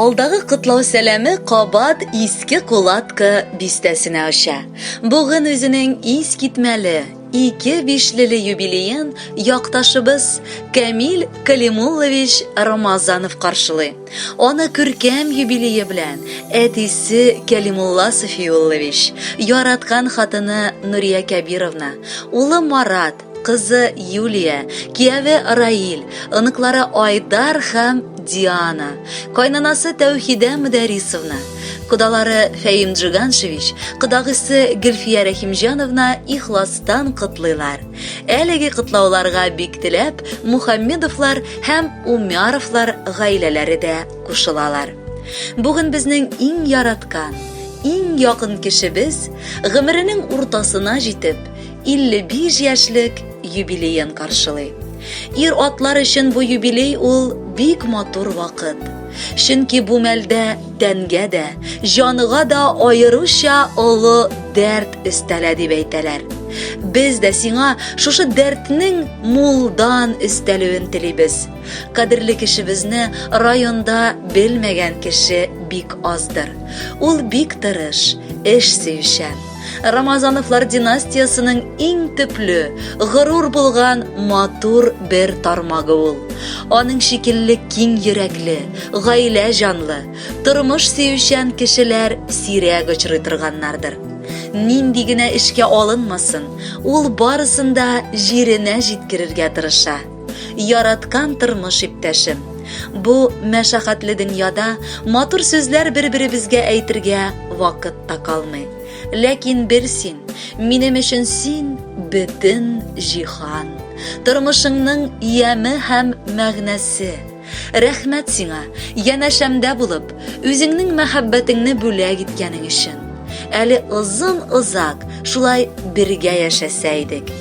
Алдагы котлау сәламе кабат иске куладка бистәсенә оча. Бүген үзенең ис китмәле 2 бишлеле юбилеен якташыбыз Камил Калимуллович Рамазанов каршылый. Аны күркәм юбилее белән әтисе Калимулла Софиуллович, яраткан хатыны Нурия Кабировна, улы Марат, кызы Юлия, кияве Раил, ыныклары Айдар һәм Диана, кайнанасы Тәүхидә Мөдәрисовна, кудалары Фәим Джиганшевич, кудагысы Гөлфия Рәхимҗановна ихластан котлыйлар. Әлеге котлауларга бик теләп Мухаммедовлар һәм Умяровлар гаиләләре дә кушылалар. Бүген безнең иң яраткан, иң якын кешебез гомеренең уртасына җитеп 55 яшьлек юбилеен каршылый. Ир-атлар өчен бу юбилей ул бик матур вакыт. Чөнки бу мәлдә тәнгә дә, җаныга да аеруча олы дәрт өстәлә дип әйтәләр. Без дә сиңа шушы дәртнең мулдан өстәлүен телибез. Кадерле кешебезне районда белмәгән кеше бик аздыр. Ул бик тырыш, эш сөючән. Рамазановлар династиясының иң төпле, горур булган матур бер тармагы ул. Аның шикелле киң йөрәкле, гаилә җанлы, тормыш сөючән кешеләр сирәк очрый торганнардыр. Нинди генә эшкә алынмасын, ул барысында җиренә җиткерергә тырыша. Яраткан тормыш иптәшем, бу мәшәкатьле дөньяда матур сүзләр бер-беребезгә әйтергә вакыт та калмый. Ләкин бер син, минем өчен син бөтен җиһан, тормышыңның яме һәм мәгънәсе. Рәхмәт сиңа, янәшәмдә булып, үзеңнең мәхәббәтеңне бүләк иткәнең өчен. Әле озын-озак шулай бергә яшәсә идек.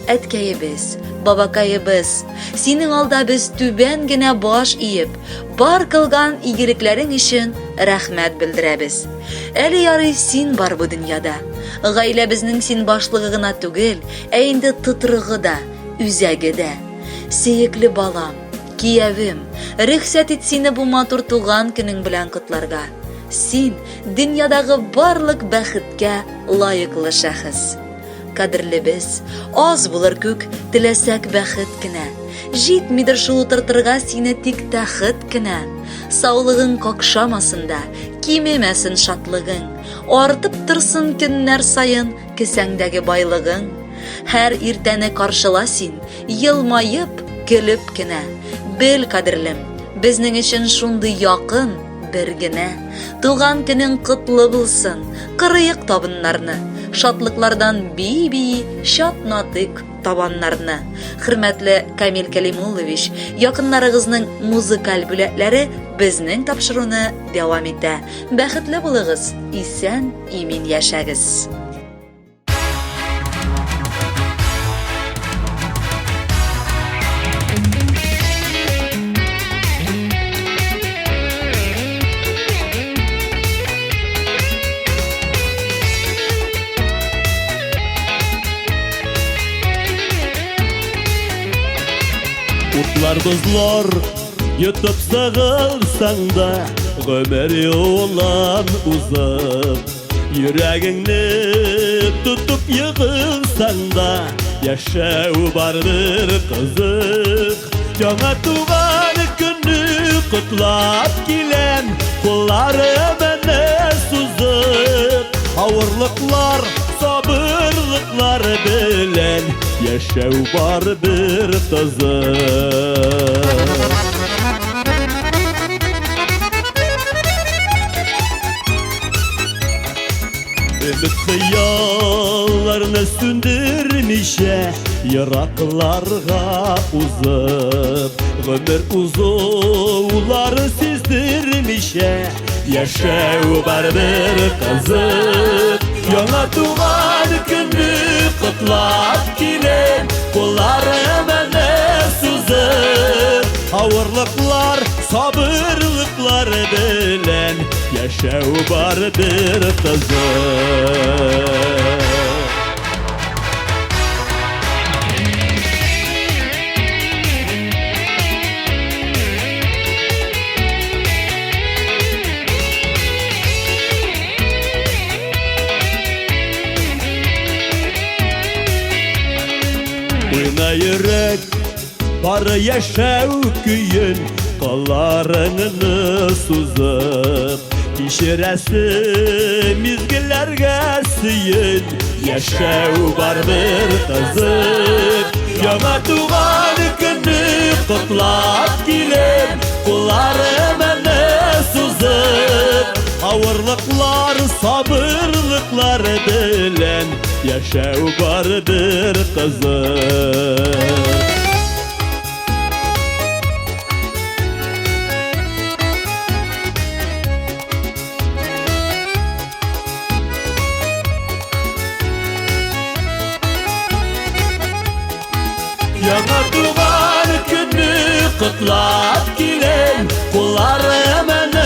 Әткәебез, бабакаебыз, синең алда без түбән генә баш иеп, бар кылган игелекләрең өчен рәхмәт белдерәбез. Әле ярый син бар бу дөньяда. Гаиләбезнең син башлыгы гына түгел, ә инде тотрыгы да, үзәге дә. Сөекле балам, киявем, рөхсәт ит сине бу матур туган көнең белән котларга. Син дөньядагы барлык бәхеткә лаеклы шәхес. Кадерлебез, аз булыр күк, теләсәк бәхет кенә. Җитмидер шул утыртырга сине тик тәхет кенә. Саулыгың какшамасында, кимемәсен шатлыгың. Артып торсын көннәр саен кесәңдәге байлыгың. Һәр иртәне каршыла син, елмаеп, көлеп кенә. Бел, кадерлем, безнең өчен шундый якын бер генә. Туган көнең котлы булсын, кырыек табыннарны. Шатлыклардан бии-бии шатнатык табаннарны. Хөрмәтле Камил Калимуллович, якыннарыгызның музыкаль бүләкләре безнең тапшыруны дәвам итә. Бәхетле булыгыз, исән, имин яшәгез. Утлар бозлар, йотып сығылсаң да, гомер юлан узып. Йөрәгеңне тутып йығылсаң да, яшәү бардыр кызык. Яңа туган көнне котлап киләм, куллары менә сузып. Авырлыклар, сабырлыклар белән яшәү бар бер кызык. Өмет хыялларны сүндермичә, еракларга узып. Гомер узулары сиздермичә, яшәү бар бер кызык. Яңа туган көнне котлап киләм, куллары менә сузып. Авырлыклар, сабырлыклар белән яшәү бар бер кызык. бар яшәү көйен, колларыңны сузып. Кичерәсе мизгелләргә сөен, яшәү бардыр кызык. Яңа туган көнне котлап килем, кулларымны сузып. Авырлыклар, сабырлыклар белән яшәү бардыр кызык. Яңа туган көнне котлап килем, кулларымны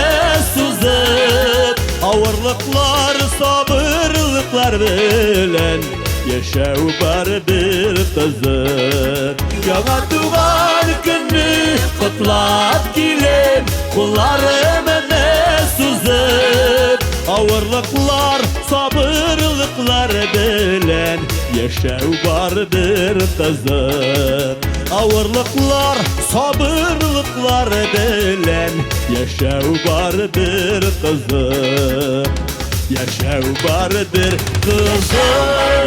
сузып. Авырлыклар, сабырлыклар белән яшәү бардыр кызык. Яңа туган көнне котлап килем, кулларымны сузып. Авырлыклар, сабырлыклар белән яшәү бардыр кызык. Авырлыклар, сабырлыклар белән яшәү бардыр кызык. Яшәү бардыр кызык.